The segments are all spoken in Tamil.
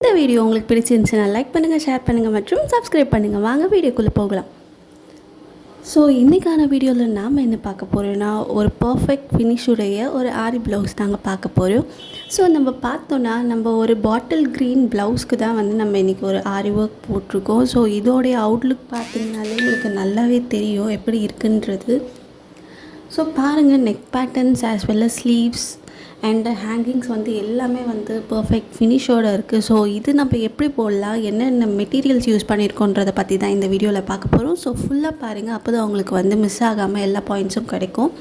இந்த வீடியோ உங்களுக்கு பிடிச்சிருந்துச்சுன்னா லைக் பண்ணுங்கள், ஷேர் பண்ணுங்கள் மற்றும் சப்ஸ்கிரைப் பண்ணுங்கள். வாங்க வீடியோக்குள்ளே போகலாம். ஸோ இன்றைக்கான வீடியோவில் நாம் என்ன பார்க்க போகிறோன்னா, ஒரு பர்ஃபெக்ட் ஃபினிஷுடைய ஒரு ஆரி ப்ளவுஸ் தாங்க பார்க்க போகிறோம். ஸோ நம்ம பார்த்தோன்னா நம்ம ஒரு பாட்டில் க்ரீன் ப்ளவுஸ்க்கு தான் வந்து நம்ம இன்றைக்கி ஒரு ஆரி ஒர்க் போட்டிருக்கோம். ஸோ இதோடைய அவுட்லுக் பார்த்திங்கனாலே உங்களுக்கு நல்லாவே தெரியும் எப்படி இருக்குன்றது. ஸோ பாருங்கள், neck patterns as well as sleeves and hangings வந்து எல்லாமே வந்து பர்ஃபெக்ட் ஃபினிஷோடு இருக்குது. ஸோ இது நம்ம எப்படி போடலாம், என்னென்ன மெட்டீரியல்ஸ் யூஸ் பண்ணியிருக்கோன்றதை பற்றி தான் இந்த வீடியோவில் பார்க்க போகிறோம். ஸோ ஃபுல்லாக பாருங்கள், அப்போ தான் உங்களுக்கு வந்து மிஸ் ஆகாமல் எல்லா பாயிண்ட்ஸும் கிடைக்கும்.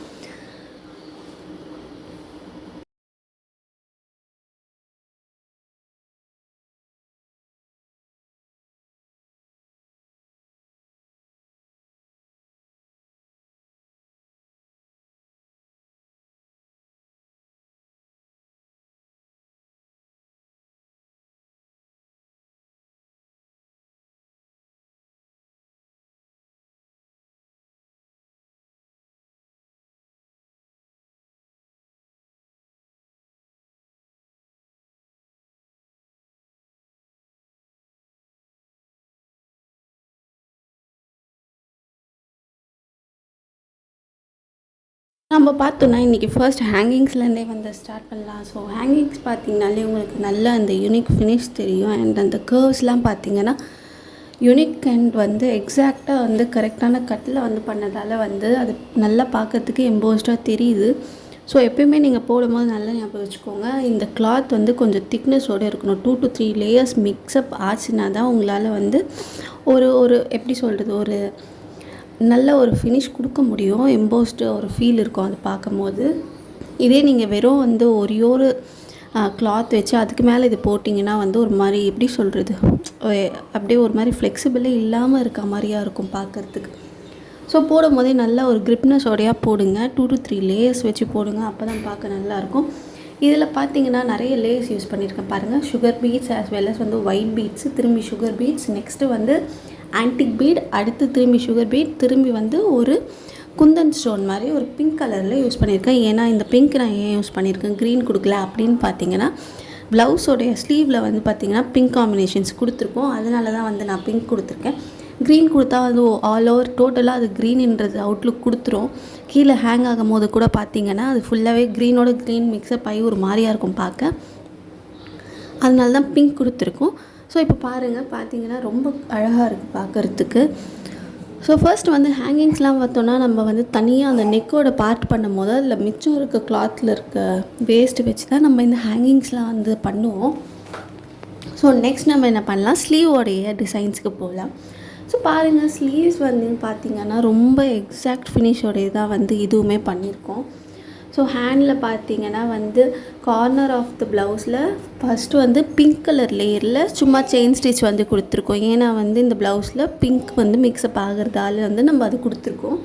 நம்ம பார்த்தோன்னா இன்றைக்கி ஃபர்ஸ்ட் ஹேங்கிங்ஸ்லேருந்தே வந்து ஸ்டார்ட் பண்ணலாம். ஸோ ஹேங்கிங்ஸ் பார்த்திங்கனாலே உங்களுக்கு நல்ல அந்த யூனிக் ஃபினிஷ் தெரியும். அண்ட் அந்த கர்வ்ஸ்லாம் பார்த்திங்கன்னா யூனிக் அண்ட் வந்து எக்ஸாக்டாக வந்து கரெக்டான கட்டில் வந்து பண்ணதால் வந்து அது நல்லா பார்க்கறதுக்கு எம்போஸ்டாக தெரியுது. ஸோ எப்பயுமே நீங்கள் போடும்போது நல்லா ஞாபகம் வச்சுக்கோங்க, இந்த கிளாத் வந்து கொஞ்சம் திக்னஸோடு இருக்கணும். 2 to 3 லேயர்ஸ் மிக்ஸ்அப் ஆச்சுன்னா தான் உங்களால் வந்து ஒரு எப்படி சொல்கிறது, ஒரு நல்ல ஒரு ஃபினிஷ் கொடுக்க முடியும். எம்போஸ்டு ஒரு ஃபீல் இருக்கும் அது பார்க்கும்போது. இதே நீங்கள் வெறும் வந்து ஒரு கிளாத் வச்சு அதுக்கு மேலே இது போட்டிங்கன்னா வந்து ஒரு மாதிரி எப்படி சொல்கிறது, அப்படியே ஒரு மாதிரி ஃப்ளெக்சிபிளே இல்லாமல் இருக்க மாதிரியாக இருக்கும் பார்க்குறதுக்கு. ஸோ போடும் போதே நல்ல ஒரு கிரிப்னஸோடையாக போடுங்க. 2 to 3 லேயர்ஸ் வச்சு போடுங்க, அப்போ தான் பார்க்க நல்லாயிருக்கும். இதில் பார்த்தீங்கன்னா நிறைய லேயர்ஸ் யூஸ் பண்ணியிருக்கேன் பாருங்கள். Sugar beads as well as வந்து ஒயிட் பீட்ஸு, திரும்பி சுகர் பீட்ஸ், நெக்ஸ்ட்டு வந்து ஆன்டிக் பீட், அடுத்து திரும்பி சுகர் பீட், திரும்பி வந்து ஒரு குந்தன் ஸ்டோன் மாதிரி ஒரு பிங்க் கலரில் யூஸ் பண்ணியிருக்கேன். ஏன்னா இந்த பிங்க் நான் ஏன் யூஸ் பண்ணியிருக்கேன், க்ரீன் கொடுக்கல அப்படின்னு பார்த்தீங்கன்னா, ப்ளவுஸோடைய ஸ்லீவில் வந்து பார்த்திங்கன்னா பிங்க் காம்பினேஷன்ஸ் கொடுத்துருக்கோம். அதனால தான் வந்து நான் பிங்க் கொடுத்துருக்கேன். க்ரீன் கொடுத்தா வந்து ஆல் ஓவர் டோட்டலாக அது க்ரீன்ன்றது அவுட்லுக் கொடுத்துரும். கீழே ஹேங் ஆகும் போது கூட பார்த்திங்கன்னா அது ஃபுல்லாகவே க்ரீனோட க்ரீன் மிக்ஸ்அப் ஆகி ஒரு மாதிரியாக இருக்கும் பார்க்க. அதனால தான் பிங்க் கொடுத்துருக்கோம். ஸோ இப்போ பாருங்கள், பார்த்தீங்கன்னா ரொம்ப அழகாக இருக்குது பார்க்குறதுக்கு. ஸோ ஃபர்ஸ்ட் வந்து ஹேங்கிங்ஸ்லாம் பார்த்தோன்னா நம்ம வந்து தனியாக அந்த நெக்கோட பார்ட் பண்ணும் போது அதில் மிச்சம் இருக்க கிளாத்தில் இருக்க வேஸ்ட்டு வச்சு தான் நம்ம இந்த ஹேங்கிங்ஸ்லாம் வந்து பண்ணுவோம். ஸோ நெக்ஸ்ட் நம்ம என்ன பண்ணலாம், ஸ்லீவோடைய டிசைன்ஸுக்கு போகலாம். ஸோ பாருங்கள், ஸ்லீவ்ஸ் வந்து பார்த்திங்கன்னா ரொம்ப எக்ஸாக்ட் ஃபினிஷோடைய தான் வந்து இதுவுமே பண்ணியிருக்கோம். ஸோ ஹேண்டில் பார்த்திங்கன்னா வந்து கார்னர் ஆஃப் த ப்ளவுஸில் ஃபஸ்ட்டு வந்து பிங்க் கலர் லேயரில் சும்மா செயின் ஸ்டிச் வந்து கொடுத்துருக்கோம். ஏன்னா வந்து இந்த ப்ளவுஸில் பிங்க் வந்து மிக்ஸ்அப் ஆகிறதால வந்து நம்ம அது கொடுத்துருக்கோம்.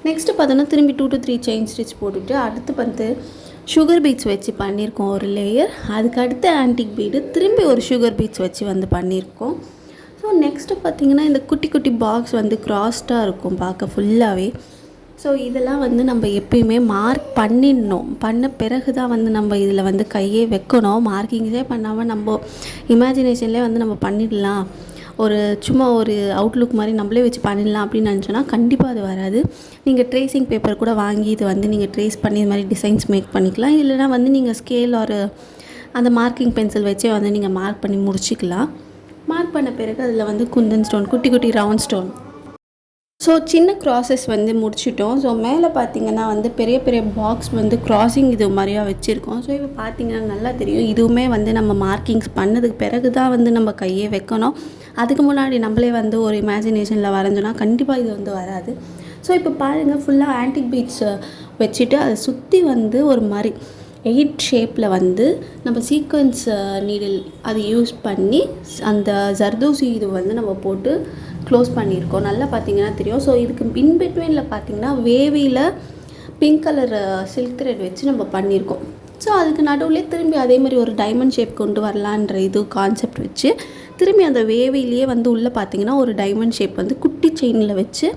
நெக்ஸ்ட்டு பார்த்தோன்னா திரும்பி 2 to 3 செயின் ஸ்டிச் போட்டுட்டு அடுத்து வந்து சுகர் பீட்ஸ் வச்சு பண்ணியிருக்கோம் ஒரு லேயர். அதுக்கு அடுத்து ஆன்டிக் பீடு, திரும்பி ஒரு சுகர் பீட்ஸ் வச்சு வந்து பண்ணியிருக்கோம். ஸோ நெக்ஸ்ட்டு பார்த்திங்கன்னா இந்த குட்டி குட்டி பாக்ஸ் வந்து க்ராஸ்டாக இருக்கும் பார்க்க ஃபுல்லாகவே. ஸோ இதெல்லாம் வந்து நம்ம எப்பயுமே மார்க் பண்ணிடணும். பண்ண பிறகு தான் வந்து நம்ம இதில் வந்து கையே வைக்கணும். மார்க்கிங்ஸே பண்ணாமல் நம்ம இமேஜினேஷன்லேயே வந்து நம்ம பண்ணிடலாம், சும்மா ஒரு அவுட்லுக் மாதிரி நம்மளே வச்சு பண்ணிடலாம் அப்படின்னு நினச்சோன்னா கண்டிப்பாக அது வராது. நீங்கள் ட்ரேசிங் பேப்பர் கூட வாங்கி இது வந்து நீங்கள் ட்ரேஸ் பண்ணி இது மாதிரி டிசைன்ஸ் மேக் பண்ணிக்கலாம். இல்லைனா வந்து நீங்கள் ஸ்கேல் அந்த மார்க்கிங் பென்சில் வச்சே வந்து நீங்கள் மார்க் பண்ணி முடிச்சிக்கலாம். மார்க் பண்ண பிறகு அதில் வந்து குந்தன் ஸ்டோன், குட்டி குட்டி ரவுண்ட் ஸ்டோன், ஸோ சின்ன க்ராஸஸ் வந்து முடிச்சிட்டோம். ஸோ மேலே பார்த்திங்கன்னா வந்து பெரிய பெரிய பாக்ஸ் வந்து க்ராஸிங் இது மாதிரியாக வச்சுருக்கோம். ஸோ இப்போ பார்த்திங்கன்னா நல்லா தெரியும், இதுவுமே வந்து நம்ம மார்க்கிங்ஸ் பண்ணதுக்கு பிறகு தான் வந்து நம்ம கையே வைக்கணும். அதுக்கு முன்னாடி நம்மளே வந்து ஒரு இமேஜினேஷனில் வரைஞ்சோன்னா கண்டிப்பாக இது வந்து வராது. ஸோ இப்போ பாருங்கள், ஃபுல்லாக ஆன்டிக் பீட்ஸ் வச்சுட்டு அதை சுற்றி வந்து ஒரு மாதிரி 8 ஷேப்பில் வந்து நம்ம சீக்வன்ஸ் நீடில் அது யூஸ் பண்ணி அந்த ஜர்தோசி இது வந்து நம்ம போட்டு க்ளோஸ் பண்ணியிருக்கோம். நல்லா பார்த்திங்கன்னா தெரியும். ஸோ இதுக்கு இன்பிட்வீனில் பார்த்திங்கன்னா வேவியில் பிங்க் கலர் சில்க் த்ரெட் வச்சு நம்ம பண்ணியிருக்கோம். ஸோ அதுக்கு நடுவுலேயே திரும்பி அதே மாதிரி ஒரு டைமண்ட் ஷேப் கொண்டு வரலான்ற இது கான்செப்ட் வச்சு திரும்பி அந்த வேவிலேயே வந்து உள்ளே பார்த்திங்கன்னா ஒரு டைமண்ட் ஷேப் வந்து குட்டி செயினில் வச்சு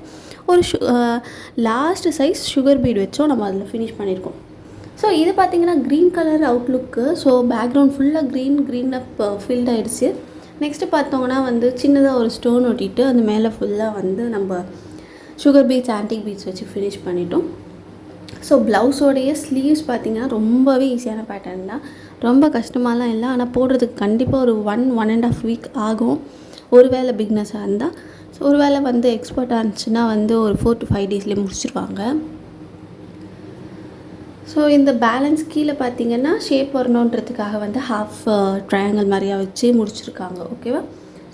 ஒரு லாஸ்ட் சைஸ் சுகர் பீட் வச்சோம் நம்ம அதில் ஃபினிஷ் பண்ணியிருக்கோம். ஸோ இது பார்த்திங்கன்னா green colour outlook. So background ஃபுல்லாக க்ரீனாக ஃபில்ட் ஆகிடுச்சு. நெக்ஸ்ட்டு பார்த்தோங்கன்னா வந்து சின்னதாக ஒரு ஸ்டோன் ஒட்டிட்டு அந்த மேலே ஃபுல்லாக வந்து நம்ம சுகர் பீட்ஸ் ஆன்டிக் பீட்ஸ் வச்சு ஃபினிஷ் பண்ணிட்டோம். ஸோ ப்ளவுஸோடைய ஸ்லீவ்ஸ் பார்த்திங்கன்னா ரொம்பவே ஈஸியான பேட்டர்ன் தான், ரொம்ப கஷ்டமாலாம் இல்லை. ஆனால் போடுறதுக்கு கண்டிப்பாக ஒரு 1.5 வீக் ஆகும் ஒரு வேளை பிக்னஸாக இருந்தால். ஸோ ஒரு வேளை வந்து எக்ஸ்பர்ட்டாக இருந்துச்சுன்னா வந்து ஒரு 4 to 5 டேஸ்லேயே முடிச்சிருவாங்க. ஸோ இந்த பேலன்ஸ் கீழே பார்த்திங்கன்னா ஷேப் வரணுன்றதுக்காக வந்து ஹாஃப் ட்ரையாங்கிள் மாதிரியாக வச்சு முடிச்சிருக்காங்க. ஓகேவா?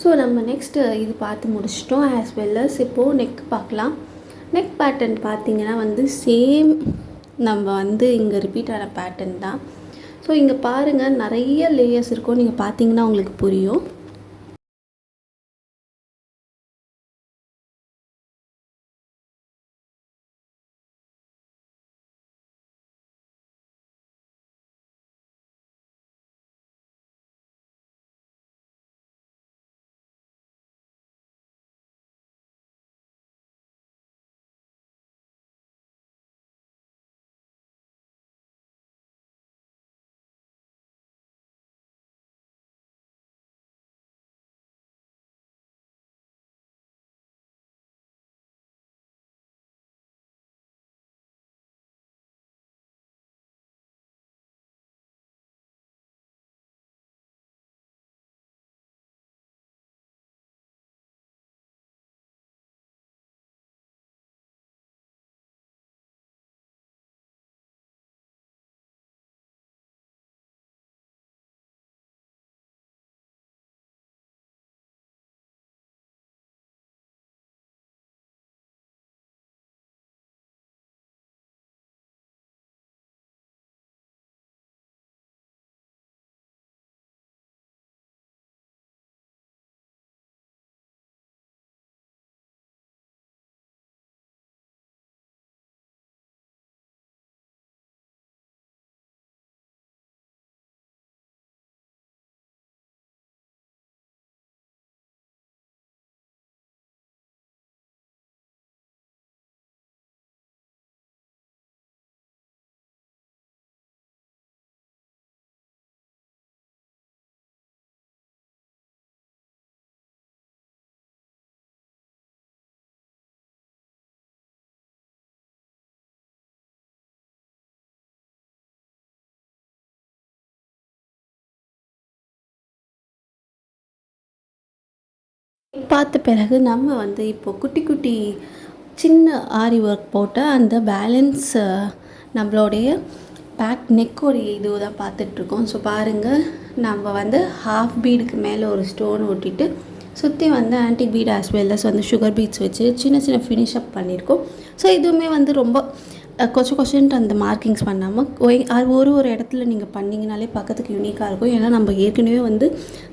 ஸோ நம்ம நெக்ஸ்ட்டு இது பார்த்து முடிச்சிட்டோம். ஆஸ் வெல் அஸ் இப்போது நெக் பார்க்கலாம். நெக் பேட்டர்ன் பார்த்திங்கன்னா வந்து சேம் நம்ம வந்து இங்கே ரிப்பீட் ஆன பேட்டர்ன் தான். ஸோ இங்கே பாருங்கள் நிறைய லேயர்ஸ் இருக்கும், நீங்கள் பார்த்தீங்கன்னா உங்களுக்கு புரியும். பார்த்த பிறகு நம்ம வந்து இப்போது குட்டி குட்டி சின்ன ஆரி ஒர்க் போட்ட அந்த பேலன்ஸ் நம்மளுடைய பேக் நெக்கோடைய இது தான் பார்த்துட்ருக்கோம். ஸோ பாருங்கள், நம்ம வந்து ஹாஃப் பீடுக்கு மேலே ஒரு ஸ்டோன் ஒட்டிட்டு சுற்றி வந்து antique bead as well as வந்து சுகர் பீட்ஸ் வச்சு சின்ன சின்ன ஃபினிஷ் அப் பண்ணியிருக்கோம். ஸோ இதுவுமே வந்து ரொம்ப கொச்சன்ட்டு அந்த மார்க்கிங்ஸ் பண்ணாமல் ஒரு இடத்துல நீங்கள் பண்ணிங்கனாலே பக்கத்துக்கு யூனிக்காக இருக்கும். ஏன்னா நம்ம ஏற்கனவே வந்து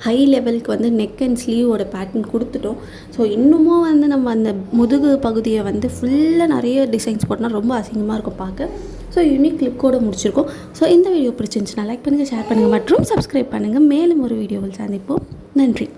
ஹை லெவலுக்கு வந்து நெக் அண்ட் ஸ்லீவோட பேட்டர்ன் கொடுத்துட்டோம். ஸோ இன்னமும் வந்து நம்ம அந்த முதுகு பகுதியை வந்து ஃபுல்லாக நிறைய டிசைன்ஸ் போட்டோம்னா ரொம்ப அசிங்கமாக இருக்கும் பார்க்க. ஸோ யூனிக் லுக்கோடு முடிச்சிருக்கோம். ஸோ இந்த வீடியோ பிடிச்சிருந்துச்சுன்னா லைக் பண்ணுங்கள், ஷேர் பண்ணுங்கள் மற்றும் சப்ஸ்கிரைப் பண்ணுங்கள். மேலும் ஒரு வீடியோவில் சந்திப்போம். நன்றி.